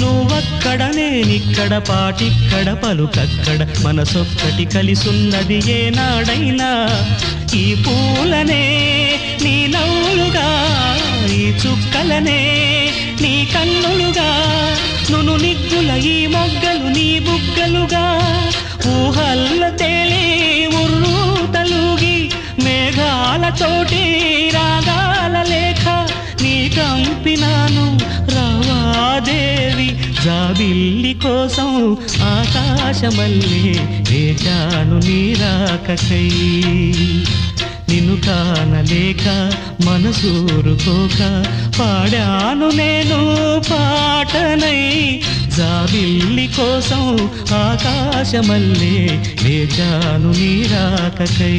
నువ్వక్కడ నేనిక్కడ పాటిక్కడ పలుకక్కడ మనసొక్కటి కలిసున్నది ఏనాడైనా ఈ పూలనే నీ నవ్వులుగా ఈ చుక్కలనే నీ కన్నులుగా నును నిగ్గుల ఈ మొగ్గలు నీ బుగ్గలుగా ఊహల్ల తేలి ఉర్రు తలుగి మేఘాలతోటి రాగాల లేఖ నీ కంపినాను రావాదేవి జాబిల్లి కోసం ఆకాశమల్లే వేచాను నీ రాకకై నిన్ను కానలేక మనసూరుకోక పాడాను నేను పాటనై జాబిల్లి కోసం ఆకాశమల్లే వేచాను నీ రాకకై